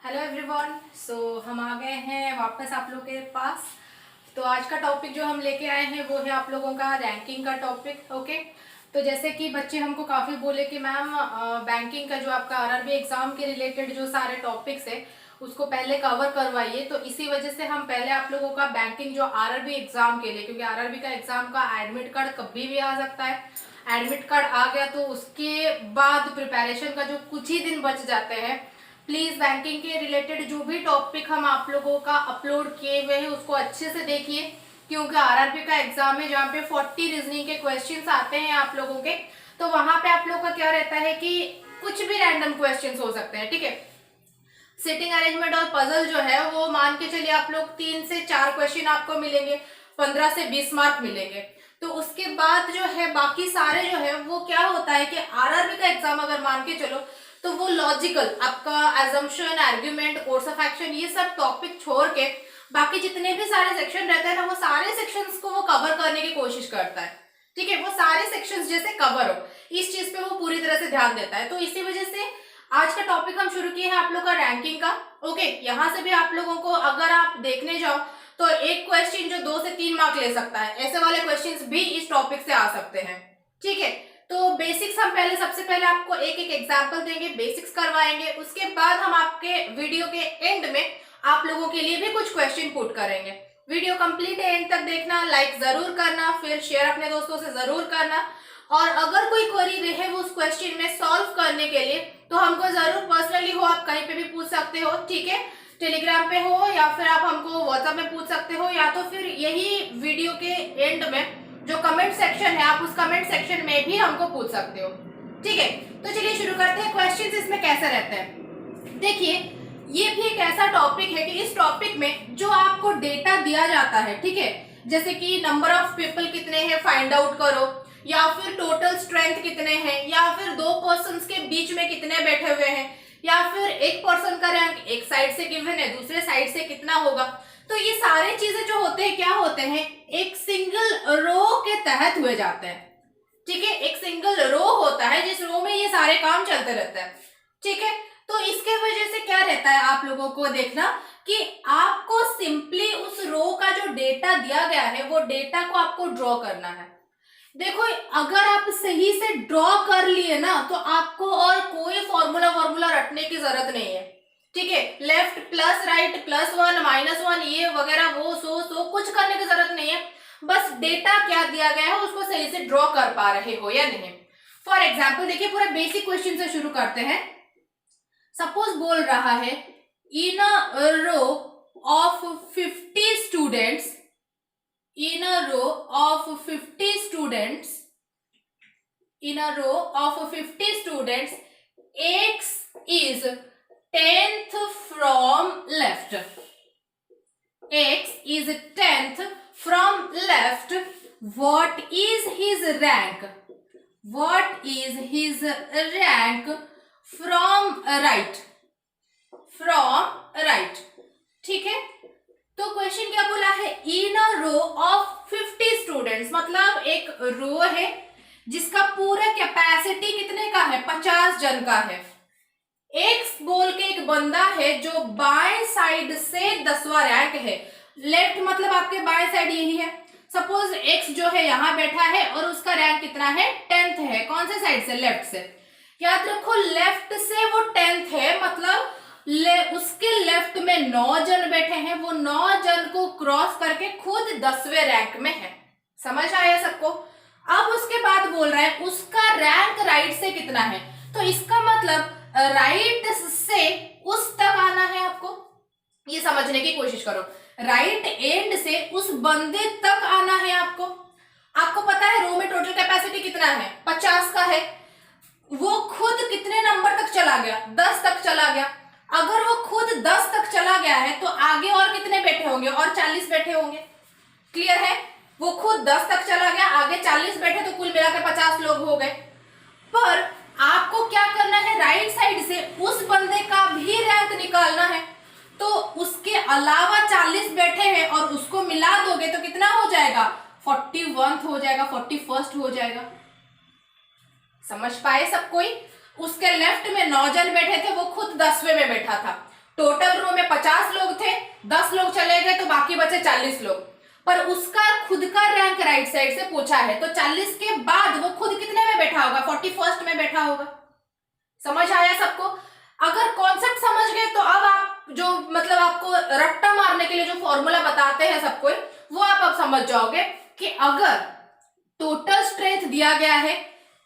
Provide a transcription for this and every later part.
Hello everyone. हम आ गए हैं वापस आप लोगों के पास। तो आज का टॉपिक जो हम लेके आए हैं वो है आप लोगों का रैंकिंग का टॉपिक। ओके, तो जैसे कि बच्चे हमको काफ़ी बोले कि मैम बैंकिंग का जो आपका आरआरबी एग्ज़ाम के रिलेटेड जो सारे टॉपिक्स है उसको पहले कवर करवाइए। तो इसी वजह से हम पहले आप लोगों का बैंकिंग जो आरआरबी एग्ज़ाम के लिए, क्योंकि आरआरबी का एग्ज़ाम का एडमिट कार्ड कभी भी आ सकता है। एडमिट कार्ड आ गया तो उसके बाद प्रिपरेशन का जो कुछ ही दिन बच जाते हैं, प्लीज बैंकिंग के रिलेटेड जो भी टॉपिक हम आप लोगों का अपलोड किए हुए हैं उसको अच्छे से देखिए, क्योंकि आरआरबी का एग्जाम है जहाँ पे 40 रीजनिंग के क्वेश्चंस आते हैं आप लोगों के। तो वहां पे आप लोगों का क्या रहता है कि कुछ भी रैंडम क्वेश्चंस हो सकते हैं, ठीक है। सिटिंग अरेंजमेंट और पजल जो है वो मान के चलिए आप लोग 3 से 4 क्वेश्चन आपको मिलेंगे, 15 से 20 मार्क मिलेंगे। तो उसके बाद जो है बाकी सारे जो है वो क्या होता है कि आरआरबी का एग्जाम अगर मान के चलो तो वो लॉजिकल आपका assumption, argument, course of action, ये सब टॉपिक छोड़ के बाकी जितने भी सारे सेक्शन रहते हैं ना, वो सारे सेक्शंस को वो कवर करने की कोशिश करता है, ठीक है। वो सारे सेक्शंस जैसे कवर हो, इस चीज पे वो पूरी तरह से ध्यान देता है। तो इसी वजह से आज का टॉपिक हम शुरू किए हैं आप लोग का रैंकिंग का। ओके, यहाँ से भी आप लोगों को अगर आप देखने जाओ तो एक क्वेश्चन जो 2 से 3 मार्क ले सकता है, ऐसे वाले क्वेश्चंस भी इस टॉपिक से आ सकते हैं, ठीक है। तो बेसिक्स हम पहले सबसे पहले आपको एक एक एग्जांपल देंगे, बेसिक्स करवाएंगे, उसके बाद हम आपके वीडियो के एंड में आप लोगों के लिए भी कुछ क्वेश्चन पुट करेंगे। वीडियो कंप्लीट एंड तक देखना, लाइक जरूर करना, फिर शेयर अपने दोस्तों से जरूर करना। और अगर कोई क्वेरी रहे वो उस क्वेश्चन में सॉल्व करने के लिए तो हमको जरूर पर्सनली हो, आप कहीं पे भी पूछ सकते हो, ठीक है। टेलीग्राम पे हो या फिर आप हमको व्हाट्सएप में पूछ सकते हो, या तो फिर यही वीडियो के एंड में जो कमेंट सेक्शन है आप उस कमेंट सेक्शन में भी हमको पूछ सकते हो, ठीक है। तो चलिए शुरू करते हैं। क्वेश्चंस इसमें कैसे रहते हैं, देखिए ये भी एक ऐसा टॉपिक है कि इस टॉपिक में जो आपको डेटा दिया जाता है, ठीक है, जैसे कि नंबर ऑफ पीपल कितने हैं फाइंड आउट करो, या फिर टोटल स्ट्रेंथ कितने हैं, या फिर 2 पर्सन्स के बीच में कितने बैठे हुए हैं, या फिर एक पर्सन का रैंक एक साइड से गिवन है दूसरे साइड से कितना होगा। तो ये सारे चीजें जो होते हैं क्या होते हैं, एक सिंगल रो के तहत हुए जाते हैं, ठीक है। एक सिंगल रो होता है जिस रो में ये सारे काम चलते रहते हैं, ठीक है। तो इसके वजह से क्या रहता है आप लोगों को देखना कि आपको सिंपली उस रो का जो डेटा दिया गया है वो डेटा को आपको ड्रॉ करना है। देखो अगर आप सही से ड्रॉ कर लिए ना तो आपको और कोई फॉर्मूला रटने की जरूरत नहीं है, ठीक है। लेफ्ट प्लस राइट +1 -1 ये वगैरह वो सो कुछ करने की जरूरत नहीं है। बस डेटा क्या दिया गया है उसको सही से ड्रॉ कर पा रहे हो या नहीं। फॉर एग्जाम्पल देखिए, पूरा बेसिक क्वेश्चन से शुरू करते हैं। सपोज बोल रहा है in a row of 50 students, in a row of 50 students, in a row of 50 students, x is 10th from left, x is 10th from left, what is his rank, what is his rank from right, from right, ठीक है। तो question क्या बोला है, in a row of 50 students, मतलब एक रो है जिसका पूरा कैपेसिटी कितने का है, 50 जन का है। एक्स बोल के एक बंदा है जो बाएं साइड से 10वां रैंक है, लेफ्ट मतलब आपके बाएं साइड यही है। सपोज एक्स जो है यहाँ बैठा है और उसका रैंक कितना है, 10th है। कौन से साइड से, लेफ्ट से। याद रखो लेफ्ट से वो 10th है, मतलब उसके लेफ्ट में 9 जन बैठे हैं, वो 9 जन को क्रॉस करके खुद 10वें रैंक में है। समझ आया सबको। अब उसके बाद बोल रहा है उसका रैंक राइट से कितना है, तो इसका मतलब राइट से उस तक आना है आपको, ये समझने की कोशिश करो। राइट एंड से उस बंदे तक आना है आपको। आपको पता है रो में टोटल कैपेसिटी कितना है, 50 का है। वो खुद कितने नंबर तक चला गया, 10 तक चला गया। अगर वो खुद 10 तक चला गया है तो आगे और कितने बैठे होंगे, और 40 बैठे होंगे। क्लियर है, वो खुद 10 तक चला गया, आगे 40 बैठे, तो कुल मिलाकर 50 लोग हो गए। पर आपको क्या करना है, राइट साइड से उस बंदे का भी रैंक निकालना है। तो उसके अलावा 40 बैठे हैं और उसको मिला दोगे तो कितना हो जाएगा, 41th हो जाएगा, 41st हो जाएगा। समझ पाए सब कोई। उसके लेफ्ट में 9 जन बैठे थे, वो खुद 10वें में बैठा था, टोटल रो में 50 लोग थे, 10 लोग चले गए तो बाकी बचे 40 लोग, पर उसका खुद का रैंक राइट साइड से पूछा है, तो 40 के बाद वो खुद कितने में बैठा होगा? 41st में बैठा होगा। समझ आया सबको? अगर कॉन्सेप्ट समझ गए तो अब आप जो मतलब आपको रट्टा मारने के लिए जो फॉर्मूला बताते हैं सबको, वो आप अब समझ जाओगे कि अगर टोटल स्ट्रेंथ दिया गया है,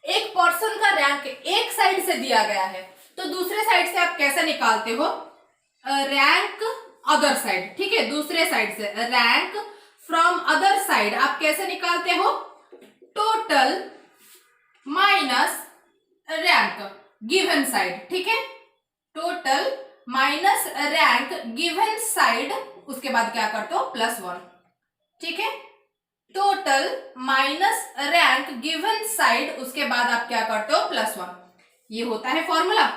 एक पर्सन का रैंक एक साइड से दिया गया है, तो दूसरे साइड से आप कैसे निकालते हो? रैंक अदर साइड, ठीक है, दूसरे साइड से रैंक फ्रॉम अदर साइड आप कैसे निकालते हो? Total minus rank given side, ठीक है, total minus rank given side, उसके बाद क्या करते हो? +1, ठीक है, total minus rank given side, उसके बाद आप क्या करते हो? +1। ये होता है फॉर्मूला।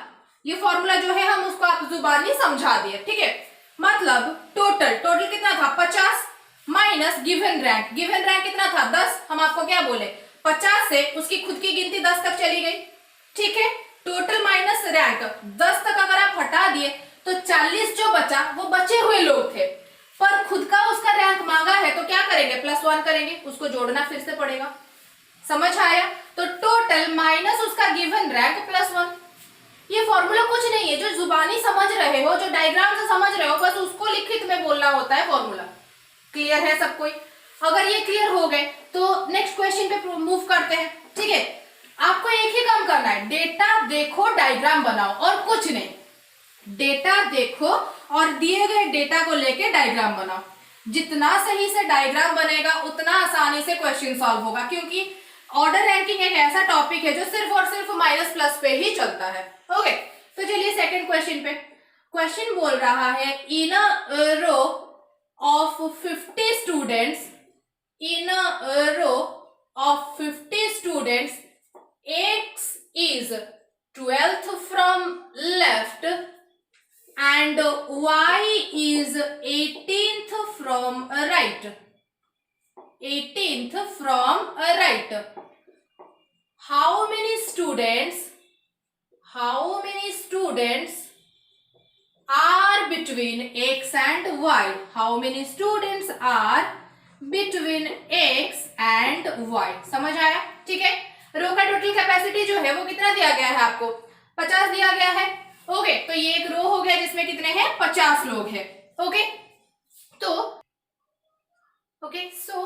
ये फॉर्मूला जो है हम उसको आप जुबानी समझा दिए, ठीक है। मतलब टोटल कितना था? 50 माइनस गिवन रैंक कितना था? 10। हम आपको क्या बोले? 50 से उसकी खुद की गिनती 10 तक चली गई, ठीक है। टोटल माइनस रैंक 10 तक अगर आप हटा दिए तो 40 जो बचा वो बचे हुए लोग थे, पर खुद का उसका रैंक मांगा है तो क्या करेंगे? +1 करेंगे, उसको जोड़ना फिर से पड़ेगा। समझ आया? तो टोटल माइनस उसका गिवन रैंक +1। ये फॉर्मूला कुछ नहीं है, जो जुबानी समझ रहे हो, जो डायग्राम से समझ रहे हो, बस उसको लिखित में बोलना होता है फॉर्मूला। क्लियर है सब कोई? अगर ये क्लियर हो गए तो नेक्स्ट क्वेश्चन पे मूव करते हैं, ठीक है। आपको एक ही काम करना है, डेटा देखो, डायग्राम बनाओ, और कुछ नहीं। डेटा देखो और दिए गए डेटा को लेके डायग्राम बनाओ। जितना सही से डायग्राम बनेगा उतना आसानी से क्वेश्चन सॉल्व होगा, क्योंकि ऑर्डर रैंकिंग एक ऐसा टॉपिक है जो सिर्फ और सिर्फ माइनस प्लस पे ही चलता है। ओके, तो चलिए सेकंड क्वेश्चन पे। क्वेश्चन बोल रहा है, in a row of 50 students, in a row of 50 students, X is 12th from left and Y is 18th from right. 18th from right. How many students are between X and Y? How many students are between X and Y? समझ आया? ठीक है। रो का total capacity जो है वो कितना दिया गया है आपको? 50 दिया गया है। ओके, तो ये एक रो हो गया जिसमें कितने हैं? 50 लोग हैं। ओके, तो सो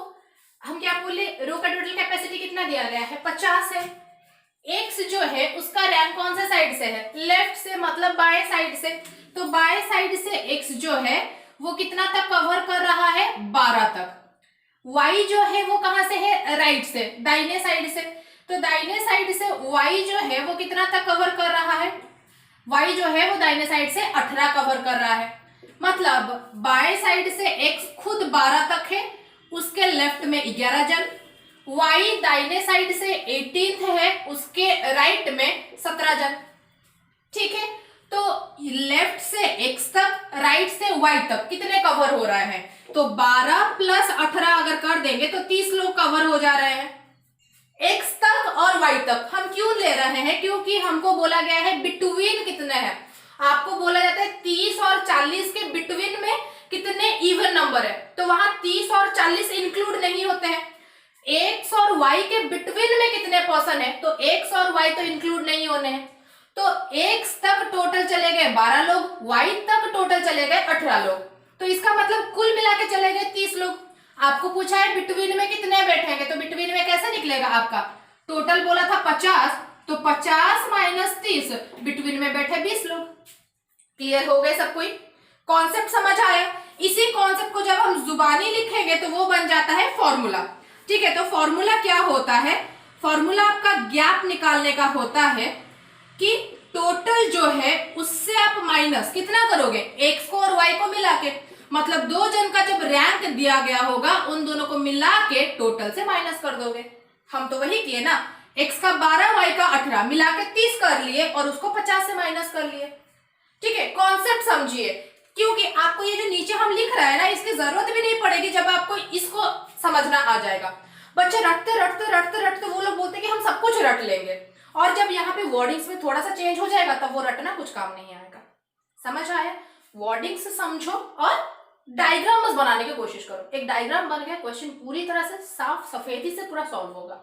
हम क्या बोले? रो का टोटल कैपेसिटी कितना दिया गया है? 50 है। एक्स जो है उसका रैंक कौन सा साइड से है? लेफ्ट से, मतलब बाएं साइड से। तो बाएं साइड से एक्स जो है वो कितना तक कवर कर रहा है? 12 तक। वाई जो है वो कहां से है? राइट से, दाहिने साइड से। तो दाहिने साइड से y जो है वो कितना तक कवर कर रहा है? y जो है वो दाहिने साइड से 18 कवर कर रहा है। मतलब बाएं साइड से x खुद 12 तक है, उसके लेफ्ट में 11 जन। y दाहिने साइड से 18 है, उसके राइट में 17 जन। ठीक है, तो लेफ्ट से x तक, राइट से y तक कितने कवर हो रहा है? तो 12 + 18 अगर कर देंगे तो 30 लोग कवर हो जा रहे हैं। x तक और y तक हम क्यों ले रहे हैं? क्योंकि हमको बोला गया है बिटवीन कितने हैं। आपको बोला जाता है 30 और 40 के बिटवीन में कितने इवन नंबर है, तो वहां 30 और 40 इंक्लूड नहीं होते हैं। x और y के बिटवीन में कितने पर्सन है, तो x और y तो इंक्लूड नहीं होने हैं। तो x तक टोटल चले गए 12 लोग, y तक टोटल चले गए 18 लोग, तो इसका मतलब कुल मिला के चले गए 30 लोग। आपको पूछा है बिटवीन में कितने बैठेंगे, तो बिटवीन में कैसे निकलेगा आपका? टोटल बोला था 50, तो 50 - 30, बिटवीन में बैठे 20 लोग। क्लियर हो गए सब कोई? कॉन्सेप्ट समझ आया? इसी कॉन्सेप्ट को जब हम जुबानी लिखेंगे तो वो बन जाता है फॉर्मूला। ठीक है, तो फॉर्मूला क्या होता है? फॉर्मूला आपका गैप निकालने का होता है कि टोटल जो है उससे आप माइनस कितना करोगे? एक्स को और वाई को मिला के, मतलब दो जन का जब रैंक दिया गया होगा उन दोनों को मिला के टोटल से माइनस कर दोगे। हम तो वही किए ना, x का 12, y का 18 मिला के 30 कर लिए और उसको 50 से माइनस कर लिए। ठीक है, कॉन्सेप्ट समझिए, क्योंकि आपको ये जो नीचे हम लिख रहे हैं ना, इसकी जरूरत भी नहीं पड़ेगी जब आपको इसको समझना आ जाएगा। बच्चे रटते रटते रटते रटते वो लोग बोलते हैं कि हम सब कुछ रट लेंगे, और जब यहाँ पे वर्डिंग्स में थोड़ा सा चेंज हो जाएगा तब वो रटना कुछ काम नहीं आएगा। समझ आया? वर्डिंग से समझो और डायग्राम बस बनाने की कोशिश करो। एक डायग्राम बन गया, क्वेश्चन पूरी तरह से साफ सफेदी से पूरा सॉल्व होगा।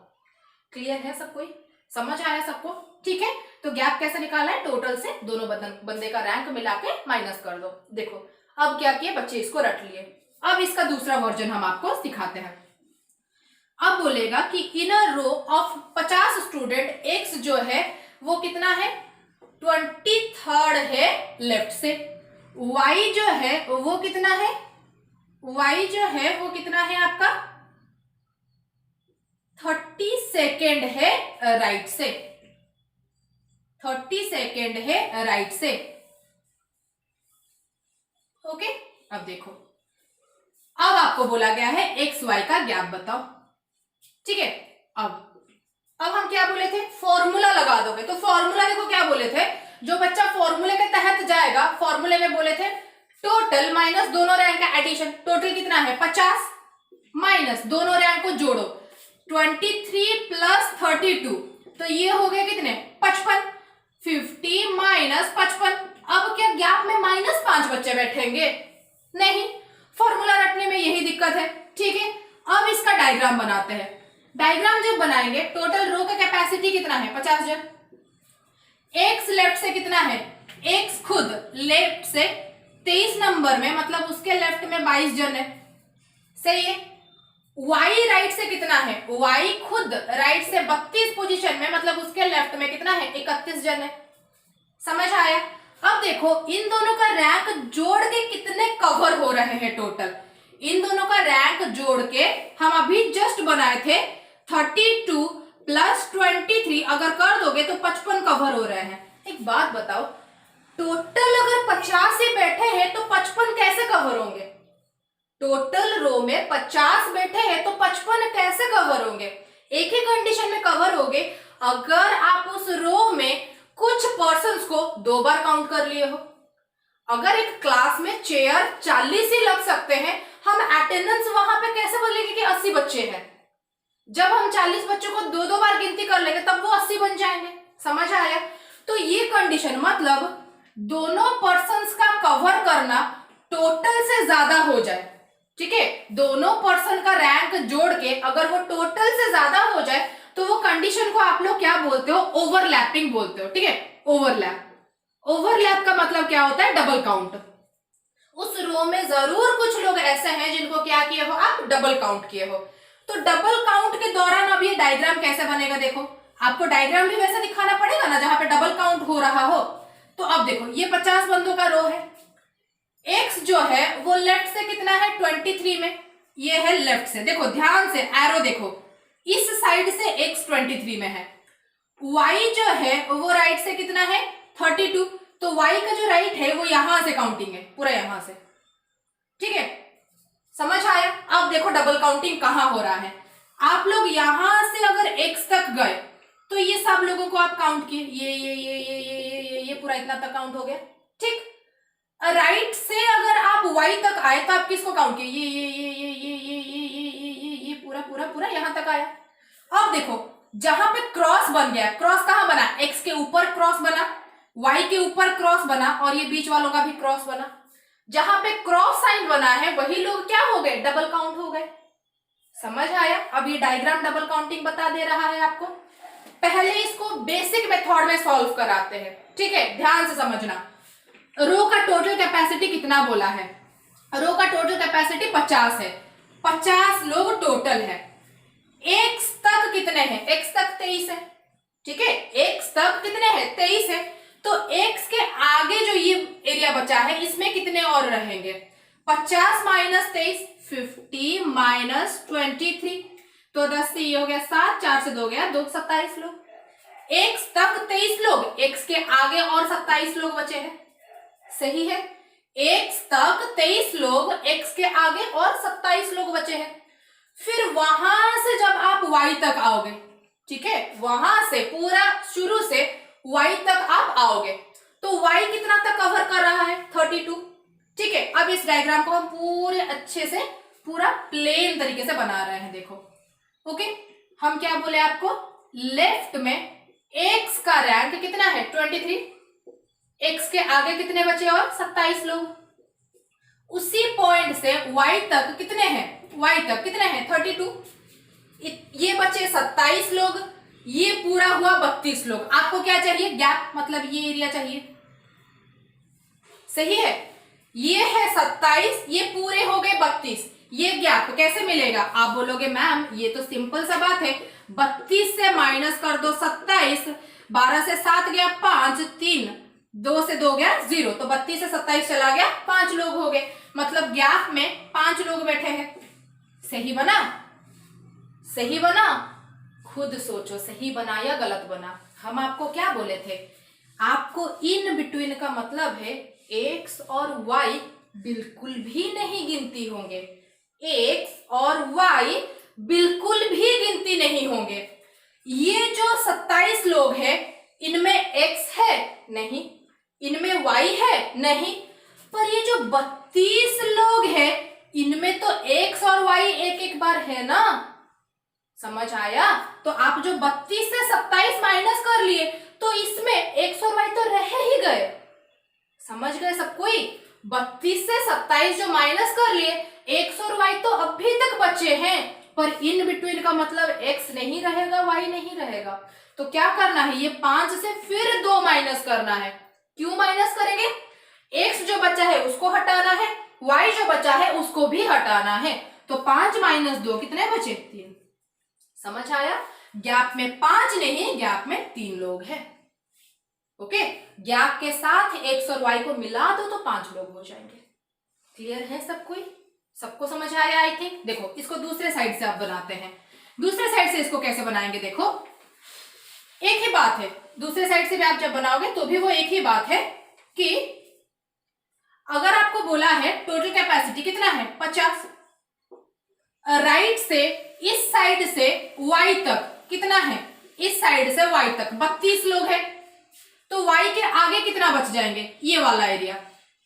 क्लियर है सब कोई? समझ आया सबको? ठीक है, तो गैप कैसे निकालना है? टोटल से दोनों बंदे का रैंक मिला के माइनस कर दो। देखो अब क्या किए बच्चे, इसको रट लिए। अब इसका दूसरा वर्जन हम आपको सिखाते हैं। अब बोलेगा कि इन a row of 50 student x जो है वो कितना है? 23rd है लेफ्ट से। y जो है वो कितना है? y जो है वो कितना है आपका? 32nd है राइट से। 32nd है राइट से। ओके, अब देखो, अब आपको बोला गया है एक्स वाई का गैप बताओ। ठीक है, अब हम क्या बोले थे? फॉर्मूला लगा दोगे। तो फॉर्मूला देखो क्या बोले थे, जो बच्चा फॉर्मूले के तहत जाएगा, फॉर्मूले में बोले थे टोटल माइनस दोनों रैंक का एडिशन। टोटल कितना है? 50 माइनस दोनों रैंक को जोड़ो 23 प्लस 32, तो ये हो गया कितने? 55। 50 माइनस 55। अब क्या गैप में -5 बच्चे बैठेंगे? नहीं, फॉर्मूला रटने में यही दिक्कत है। ठीक है, अब इसका डायग्राम बनाते हैं। डायग्राम जब बनाएंगे, टोटल रो का कैपेसिटी कितना है? 50 जन। एक्स लेफ्ट से कितना है? एक्स खुद लेफ्ट से 23 नंबर में, मतलब उसके लेफ्ट में 22 जन है। सही है। वाई राइट से कितना है? वाई खुद राइट से 32 पोजीशन में, मतलब उसके लेफ्ट में कितना है? 31 जन है। समझ आया? अब देखो इन दोनों का रैंक जोड़ के कितने कवर हो रहे हैं टोटल। इन दोनों का रैंक जोड़ के हम अभी जस्ट बनाए थे 32 प्लस 23, अगर कर दोगे तो 55 कवर हो रहे हैं। एक बात बताओ, टोटल अगर 50 ही बैठे हैं तो 55 कैसे कवर होंगे? टोटल रो में 50 बैठे हैं तो 55 कैसे कवर होंगे? एक ही कंडीशन में कवर होंगे, अगर आप उस रो में कुछ पर्सन्स को 2 बार काउंट कर लिए हो। अगर एक क्लास में चेयर 40 ही लग सकते हैं, हम अटेंडेंस वहां पे कैसे बोलेंगे कि 80 बच्चे हैं? जब हम 40 बच्चों को 2-2 बार गिनती कर लेंगे तब वो 80 बन जाएंगे। समझ आया? तो ये कंडीशन मतलब दोनों पर्सन्स का कवर करना टोटल से ज्यादा हो जाए। ठीक है, दोनों पर्सन का रैंक जोड़ के अगर वो टोटल से ज्यादा हो जाए तो वो कंडीशन को आप लोग क्या बोलते हो? ओवरलैपिंग बोलते हो। ठीक है, ओवरलैप। ओवरलैप का मतलब क्या होता है? Double count. उस रो में जरूर कुछ लोग ऐसे हैं जिनको क्या किए हो आप? डबल काउंट किए हो। तो डबल काउंट के दौरान अब ये डायग्राम कैसे बनेगा? देखो, आपको डायग्राम भी वैसे दिखाना पड़ेगा ना जहां पे डबल काउंट हो रहा हो। तो अब देखो, ये 50 बंदों का रो है। एक्स जो है वो लेफ्ट से कितना है? 23 में। ये है लेफ्ट से। देखो ध्यान से एरो देखो, इस साइड से एक्स 23 में है। वाई जो है वो राइट से कितना है? 32। तो वाई का जो राइट है वो यहां से काउंटिंग है, पूरा यहां से। ठीक है, समझ आया? अब देखो डबल काउंटिंग कहां हो रहा है। आप लोग यहां से अगर एक्स तक गए तो ये सब लोगों को आप काउंट किए, ये पूरा इतना तक काउंट हो गया। ठीक, राइट से अगर आप y तक आए तो आप किसको काउंट किए? ये पूरा पूरा पूरा यहां तक आया। अब देखो जहां पे क्रॉस बन गया, क्रॉस कहां बना? x के ऊपर क्रॉस बना, y के ऊपर क्रॉस बना, और ये बीच वालों का भी क्रॉस बना। जहां पे क्रॉस साइन बना है वही लोग क्या हो गए? डबल काउंट हो गए। समझ आया? अब ये डायग्राम डबल काउंटिंग बता दे रहा है आपको। पहले इसको बेसिक मेथड में सॉल्व कराते हैं। ठीक है, ध्यान से समझना। रो का टोटल कैपेसिटी कितना बोला है? रो का टोटल कैपेसिटी 50 है। 50 लोग टोटल है। एक्स तक कितने हैं? एक्स तक 23 है। ठीक है, एक्स तक कितने हैं? 23 है। तो एक्स के आगे जो ये एरिया बचा है इसमें कितने और रहेंगे? 50 माइनस 23, 50 माइनस 23, तो 10 से ये हो गया 7, 4 से 2 गया 2, 27 लोग। एक्स तक 23 लोग, एक्स के आगे और 27 लोग बचे हैं। सही है, एक्स तक 23 लोग, एक्स के आगे और 27 लोग बचे हैं। फिर वहां से जब आप y तक आओगे, ठीक है, वहां से पूरा शुरू से y तक आप आओगे तो y कितना तक कवर कर रहा है? 32। ठीक है, अब इस डायग्राम को हम पूरे अच्छे से पूरा प्लेन तरीके से बना रहे हैं। देखो, ओके, हम क्या बोले आपको? लेफ्ट में x का रैंक कितना है? 23। एक्स के आगे कितने बचे? और 27 लोग। उसी पॉइंट से y तक कितने हैं, y तक कितने हैं 32, ये बचे 27 लोग, ये पूरा हुआ 32 लोग। आपको क्या चाहिए, गैप, मतलब ये एरिया चाहिए, सही है। ये है 27, ये पूरे हो गए 32, ये गैप कैसे मिलेगा? आप बोलोगे मैम ये तो सिंपल सा बात है, 32 से माइनस कर दो 27, 12 से 7 गया 5, 3, 2 से 2 गया 0, तो 32 से 27 चला गया, 5 लोग हो गए, मतलब गैप में 5 लोग बैठे हैं। सही बना, सही बना? खुद सोचो सही बना या गलत बना। हम आपको क्या बोले थे, आपको इन बिटवीन का मतलब है x और y बिल्कुल भी नहीं गिनती होंगे, x और y बिल्कुल भी गिनती नहीं होंगे। ये जो 27 लोग हैं इनमें x है नहीं, इनमें y है नहीं, पर ये जो 32 लोग हैं इनमें तो x और y एक एक बार है ना। समझ आया? तो आप जो 32 से 27 माइनस कर लिए तो इसमें x और y तो रह ही गए। समझ गए सब कोई? 32 से 27 जो माइनस कर लिए, x और y तो अभी तक बचे हैं, पर इन बिटवीन का मतलब x नहीं रहेगा, y नहीं रहेगा। तो क्या करना है, ये 5 से फिर 2 माइनस करना है। क्यों माइनस करेंगे? x जो बचा है उसको हटाना है, y जो बचा है उसको भी हटाना है, तो 5 माइनस 2 कितने बचे? 3। समझ आया? गैप में 5 नहीं, गैप में 3 लोग हैं। ओके, गैप के साथ x और y को मिला दो तो 5 लोग हो जाएंगे। क्लियर है सब कोई? सबको समझ आया आई थिंक। देखो इसको दूसरे साइड से आप बनाते हैं, दूसरे साइड से इसको कैसे बनाएंगे? देखो एक ही बात है, दूसरे साइड से भी आप जब बनाओगे तो भी वो एक ही बात है कि अगर आपको बोला है टोटल कैपेसिटी कितना है 50, राइट से इस साइड से y तक कितना है, इस साइड से y तक 32 लोग हैं, तो y के आगे कितना बच जाएंगे, ये वाला एरिया।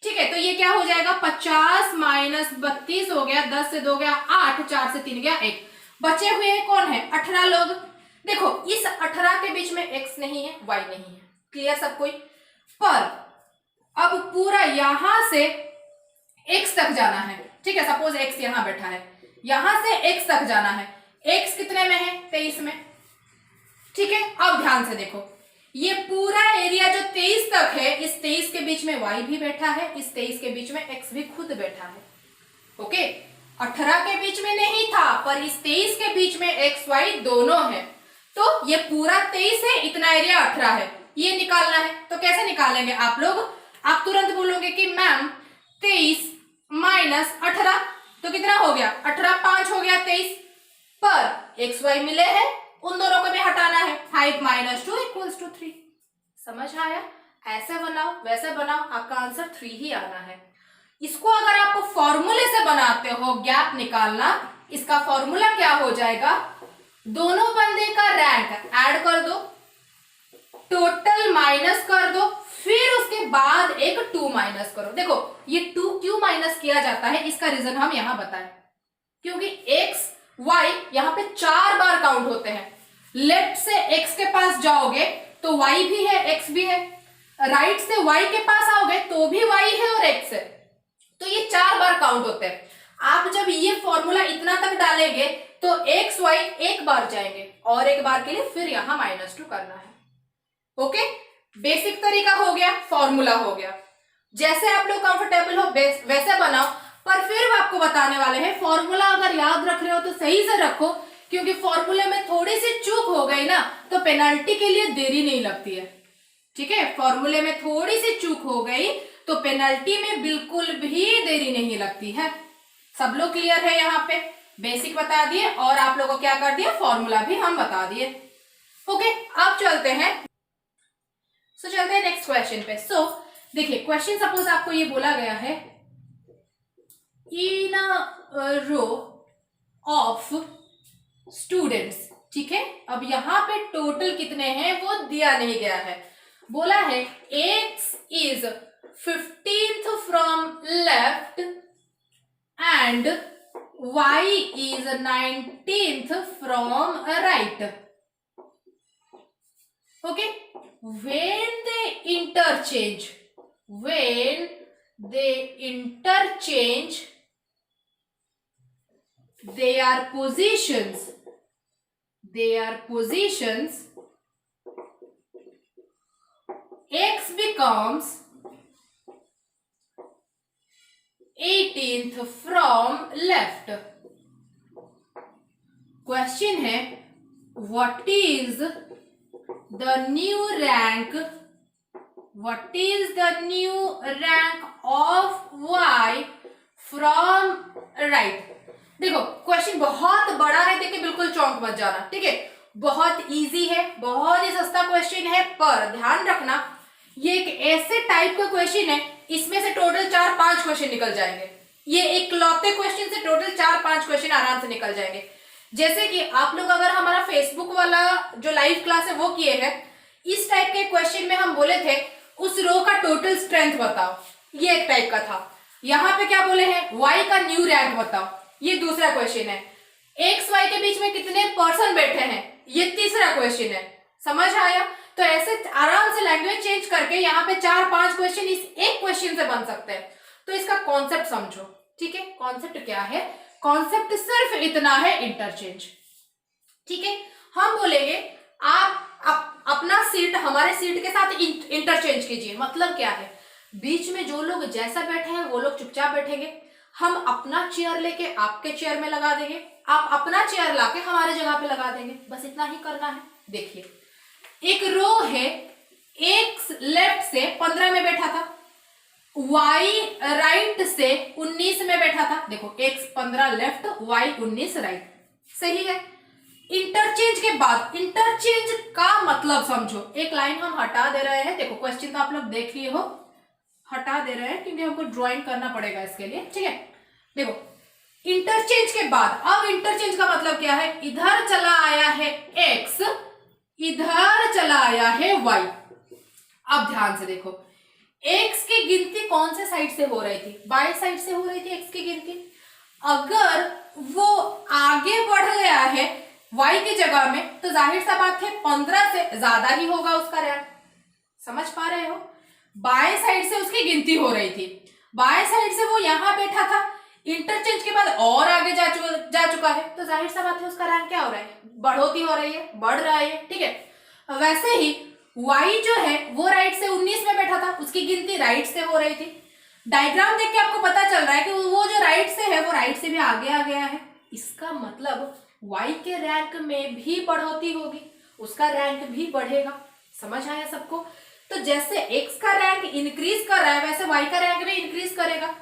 ठीक है, तो ये क्या हो जाएगा 50 माइनस 32 हो गया, 10 से 2 गया 8, 4 से 3 गया 1, बचे हुए कौन है 18 लोग। देखो इस 18 के बीच में x नहीं है, y नहीं है। क्लियर सब कोई? पर अब पूरा यहां से x तक जाना है। ठीक है, सपोज x यहां बैठा है, यहां से x तक जाना है, x कितने में है 23 में। ठीक है, अब ध्यान से देखो ये पूरा एरिया जो 23 तक है, इस 23 के बीच में y भी बैठा है, इस 23 के बीच में x भी खुद बैठा है। ओके, 18 के बीच में नहीं था, पर इस 23 के बीच में x y दोनों है, तो ये पूरा 23 है, इतना एरिया 18 है, ये निकालना है। तो कैसे निकालेंगे आप लोग? आप तुरंत बोलोगे कि मैम 23 माइनस 18 तो कितना हो गया 18, 5 हो गया 23, पर एक्स वाई मिले हैं, उन दोनों को भी हटाना है, 5 माइनस 2 इक्वल्स टू 3। समझ आया? ऐसे बनाओ वैसे बनाओ, आपका आंसर 3 ही आना है। इसको अगर आप फॉर्मूले से बनाते हो गैप निकालना, इसका फॉर्मूला क्या हो जाएगा, दोनों बंदे का रैंक ऐड कर दो, टोटल माइनस कर दो, फिर उसके बाद एक 2 माइनस करो। देखो ये 2 क्यों माइनस किया जाता है, इसका रीजन हम यहां बताएं, क्योंकि x y यहां पे 4 बार काउंट होते हैं। लेफ्ट से x के पास जाओगे तो y भी है x भी है, राइट से y के पास आओगे तो भी y है और x है, तो ये 4 बार काउंट होते हैं। आप जब ये फॉर्मूला इतना तक डालेंगे तो x y एक बार जाएंगे और एक बार के लिए फिर यहां -2 करना है। ओके, बेसिक तरीका हो गया, फॉर्मूला हो गया। जैसे आप लोग कंफर्टेबल हो वैसे बनाओ, पर फिर आपको बताने वाले हैं फॉर्मूला अगर याद रख रहे हो तो सही से रखो, क्योंकि फॉर्मूले में थोड़ी सी चूक हो गई ना तो पेनल्टी के लिए देरी नहीं लगती है। ठीक है, फॉर्मूले में थोड़ी सी चूक हो गई तो पेनल्टी में बिल्कुल भी देरी नहीं लगती है। सब लोग क्लियर है? यहाँ पे बेसिक बता दिए और आप लोगों को क्या कर दिया, फॉर्मूला भी हम बता दिए। ओके, अब चलते हैं चलते हैं नेक्स्ट क्वेश्चन पे। देखिए क्वेश्चन सपोज आपको ये बोला गया है, in a row of students. ठीक है, अब यहां पे टोटल कितने हैं वो दिया नहीं गया है, बोला है x is 15th from left and y is 19th from right. Okay, when they they interchange their positions. X becomes 18th from left. Question है what is the new rank of y from right. देखो question बहुत बड़ा है, देखिए बिल्कुल चौंक मत जाना, ठीक है। बहुत इजी है, बहुत ही सस्ता क्वेश्चन है, पर ध्यान रखना ये एक ऐसे टाइप का क्वेश्चन है, इसमें से टोटल 4-5 क्वेश्चन निकल जाएंगे। ये एक लौते क्वेश्चन से टोटल 4-5 क्वेश्चन आराम से निकल जाएंगे। जैसे कि आप लोग अगर हमारा फेसबुक वाला जो लाइव क्लास है वो किए हैं, इस टाइप के क्वेश्चन में हम बोले थे उस रो का टोटल स्ट्रेंथ बताओ, ये एक टाइप का था। यहाँ पे क्या बोले हैं, y का न्यू रैंक बताओ, ये दूसरा क्वेश्चन है। x y के बीच में कितने पर्सन बैठे हैं, ये तीसरा क्वेश्चन है। समझ आया? तो ऐसे आराम से लैंग्वेज चेंज करके यहाँ पे 4-5 क्वेश्चन इस एक क्वेश्चन से बन सकते हैं। तो इसका कॉन्सेप्ट समझो, ठीक है। कॉन्सेप्ट क्या है? कॉन्सेप्ट सिर्फ इतना है, इंटरचेंज, ठीक है। हम बोलेंगे आप अपना सीट हमारे सीट के साथ इंटरचेंज कीजिए। मतलब क्या है, बीच में जो लोग जैसा बैठे हैं वो लोग चुपचाप बैठेंगे, हम अपना चेयर लेके आपके चेयर में लगा देंगे, आप अपना चेयर लाके हमारे जगह पे लगा देंगे, बस इतना ही करना है। देखिए एक रो है, एक्स लेफ्ट से 15 में बैठा था, y राइट से 19 में बैठा था। देखो x 15 लेफ्ट, y 19 राइट, सही है। इंटरचेंज के बाद, इंटरचेंज का मतलब समझो, एक लाइन हम हटा दे रहे हैं। देखो क्वेश्चन तो आप लोग देख लिए हो, हटा दे रहे हैं क्योंकि हमको ड्राइंग करना पड़ेगा इसके लिए, ठीक है। देखो इंटरचेंज के बाद, अब इंटरचेंज का मतलब क्या है, इधर चला आया है x, इधर चला आया है y। अब ध्यान से देखो, x की गिनती कौन से साइड से हो रही थी, बाएं साइड से हो रही थी x की गिनती। अगर वो आगे बढ़ गया है y की जगह में, तो जाहिर सा बात है 15 से ज्यादा ही होगा उसका रैंक। समझ पा रहे हो? बाएं साइड से उसकी गिनती हो रही थी, बाएं साइड से वो यहां बैठा था, इंटरचेंज के बाद और आगे जा चुका है, तो जाहिर सा बात है उसका रैंक क्या हो रहा है, बढ़ोतरी हो रही है, बढ़ रहा है, ठीक है। वैसे ही y जो है वो राइट से 19 में बैठा था, उसकी गिनती राइट से हो रही थी। डायग्राम देख के आपको पता चल रहा है कि वो जो राइट से है वो राइट से भी आगे आ गया है। इसका मतलब y के रैंक में भी बढ़ोतरी होगी, उसका रैंक भी बढ़ेगा। समझ आया सबको? तो जैसे x का रैंक इंक्रीज कर रहा है, वैसे y का रैंक भी इंक्रीज करेगा।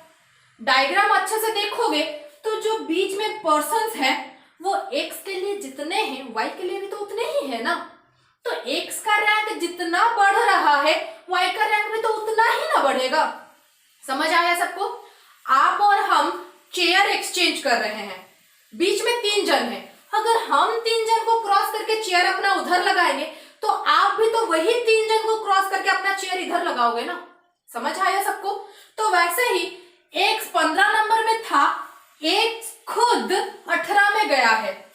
डायग्राम अच्छे से देखोगे तो जो बीच में पर्सन्स हैं वो x के लिए जितने हैं y के लिए भी तो उतने ही है ना। तो x का रैंक जितना बढ़ रहा है y का रैंक भी तो उतना ही ना बढ़ेगा। समझ आया सबको? आप और हम चेयर एक्सचेंज कर रहे हैं, बीच में 3 जन हैं, अगर हम 3 जन को क्रॉस करके चेयर अपना उधर लगाएंगे तो आप भी तो वही 3 जन को क्रॉस करके अपना चेयर इधर लगाओगे ना। समझ आया सबको? तो वैसे ही x 15 नंबर में था, x खुद 18 में गया है,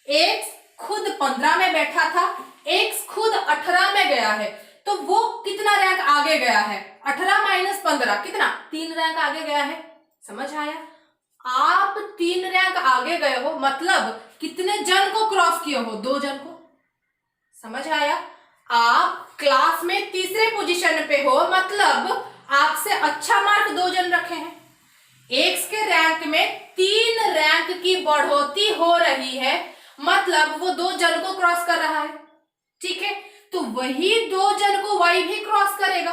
x खुद 15 में बैठा था, x खुद 18 में गया है, तो वो कितना रैंक आगे गया है, 18 माइनस 15 कितना, 3 रैंक आगे गया है। समझ आया? आप 3 रैंक आगे गए हो, मतलब कितने जन को क्रॉस किए हो, 2 जन को। समझ आया? आप क्लास में तीसरे पोजीशन पे हो, मतलब आपसे अच्छा मार्क 2 जन रखे हैं। एक्स के रैंक में 3 रैंक की बढ़ोतरी हो रही है, मतलब वो 2 जन को क्रॉस कर रहा है, ठीक है। तो वही 2 जन को y भी क्रॉस करेगा,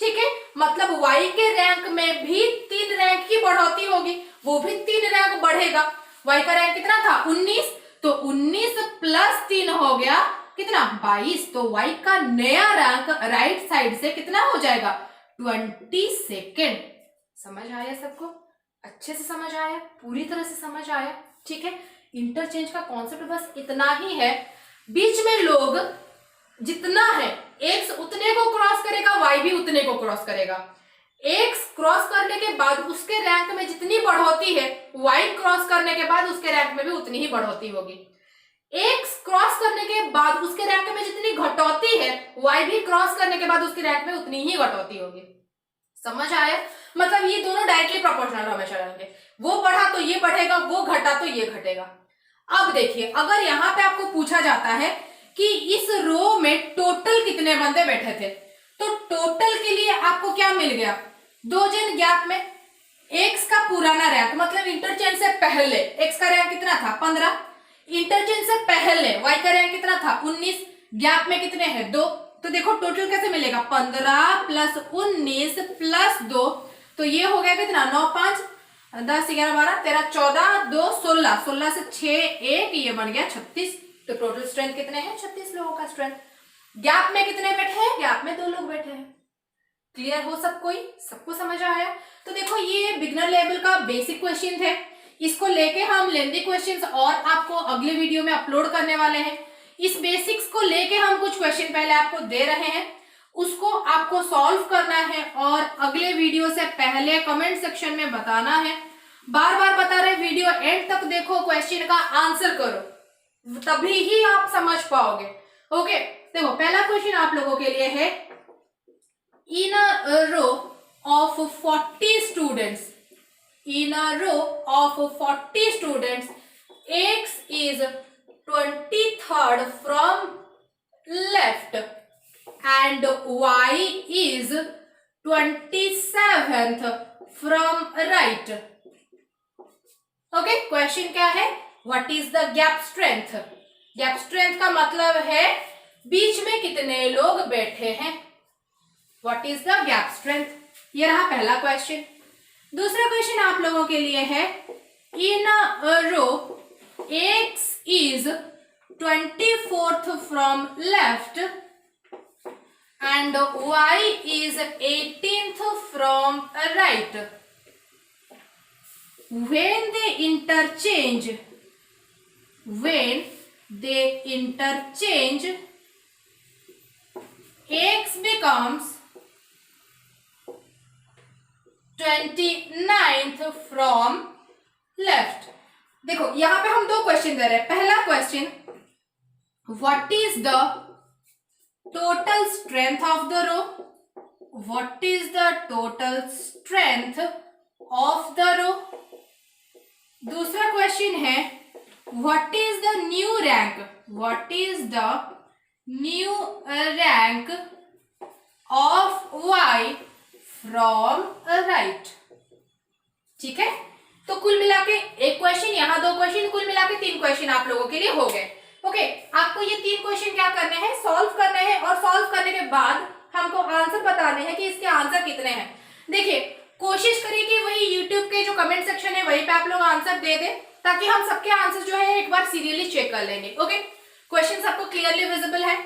ठीक है। मतलब y के रैंक में भी 3 रैंक की बढ़ोतरी होगी, वो भी 3 रैंक बढ़ेगा। y का रैंक कितना था, 19, तो 19 प्लस 3 हो गया कितना, 22। तो y का नया रैंक राइट साइड से कितना हो जाएगा, 22। समझ आया सबको? अच्छे से समझ आया, पूरी तरह से समझ आया, ठीक है। इंटरचेंज का कॉन्सेप्ट बस इतना ही है। बीच में लोग जितना है x उतने को क्रॉस करेगा, y भी उतने को क्रॉस करेगा। x क्रॉस करने के बाद उसके रैंक में जितनी बढ़ोतरी है, y क्रॉस करने के बाद उसके रैंक में भी उतनी ही बढ़ोतरी होगी। x क्रॉस करने के बाद उसके रैंक में जितनी घटौती है, y भी क्रॉस करने के बाद उसके रैंक में उतनी ही घटौती होगी। समझ आया? मतलब ये दोनों डायरेक्टली प्रोपोर्शनल हमेशा रहेंगे, वो बढ़ा तो ये बढ़ेगा, वो घटा तो ये घटेगा। अब देखिए, अगर यहाँ पे आपको पूछा जाता है कि इस रो में टोटल कितने बंदे बैठे थे, तो टोटल के लिए आपको क्या मिल गया, 2 जन गैप में एक्स का पुराना रैंक, मतलब इंटरचेंज से पहले एक्स का रैंक कितना था 15, इंटरचेंज से पहले वाई का रैंक कितना था 19, गैप में कितने हैं 2, तो देखो टोटल कैसे मिलेगा 15 प्लस 19 प्लस 2, तो ये हो गया कितना 9 5 10 11 12 13 14 2 16, 16 से 6 1, ये बन गया 36। तो टोटल स्ट्रेंथ कितने हैं 36 लोगों का स्ट्रेंथ। गैप में कितने बैठे हैं, गैप में 2 लोग बैठे हैं। क्लियर हो सब कोई, सबको समझ आया? तो देखो ये बिगनर लेवल का बेसिक क्वेश्चन थे, इसको लेके हम लेंथी क्वेश्चंस और आपको अगले वीडियो में अपलोड करने वाले हैं। इस बेसिक्स को लेके हम कुछ क्वेश्चन पहले आपको दे रहे हैं, उसको आपको सॉल्व करना है और अगले वीडियो से पहले कमेंट सेक्शन में बताना है। बार बार बता रहे वीडियो एंड तक देखो, क्वेश्चन का आंसर करो, तभी ही आप समझ पाओगे। ओके, देखो पहला क्वेश्चन आप लोगों के लिए है, in a row of 40 students, in a row of 40 students, x is 23rd from left and y is 27th from right. Okay, question क्या है, what is the gap strength. Gap strength का मतलब है बीच में कितने लोग बैठे हैं, what is the gap strength. ये रहा पहला क्वेश्चन। दूसरा क्वेश्चन आप लोगों के लिए है, in a row x is 24th from left and y is 18th from right. When they interchange, x becomes 29th from left. देखो यहां पे हम 2 क्वेश्चन दे रहे हैं। पहला question, what is the total strength of the row, what is the total strength of the row. दूसरा question है, what is the new rank, what is the new rank of y from right. ठीक है, तो कुल मिला के एक question, यहाँ 2 क्वेश्चन, कुल मिला के 3 क्वेश्चन आप लोगों के लिए हो गए। ओके, आपको ये 3 क्वेश्चन क्या करने हैं, सॉल्व करने हैं, और सॉल्व करने के बाद हमको आंसर बताने हैं कि इसके आंसर कितने हैं। देखिए कोशिश करिए कि वही यूट्यूब के जो कमेंट सेक्शन है वहीं पे आप लोग आंसर दे दें, ताकि हम सबके आंसर जो है एक बार सीरियसली चेक कर लेंगे। ओके, क्वेश्चन सबको क्लियरली विजिबल है।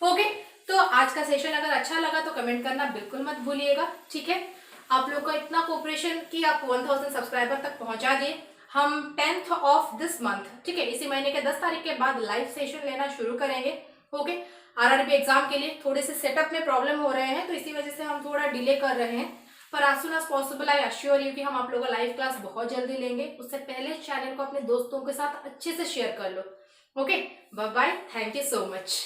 ओके, तो आज का सेशन अगर अच्छा लगा तो कमेंट करना बिल्कुल मत भूलिएगा। ठीक है, आप लोग का इतना कोऑपरेशन कि आप 1000 सब्सक्राइबर तक पहुंचा दिए। हम 10th ऑफ दिस मंथ, ठीक है, इसी महीने के 10 तारीख के बाद लाइव सेशन लेना शुरू करेंगे। ओके, आरआरबी एग्जाम के लिए थोड़े से सेटअप में प्रॉब्लम हो रहे हैं, तो इसी वजह से हम थोड़ा डिले कर रहे हैं, पर as soon as possible I assure you कि हम आप लोगों का लाइव क्लास बहुत जल्दी लेंगे। उससे पहले चैनल को अपने दोस्तों के साथ अच्छे से शेयर कर लो। Okay, bye bye, thank you so much.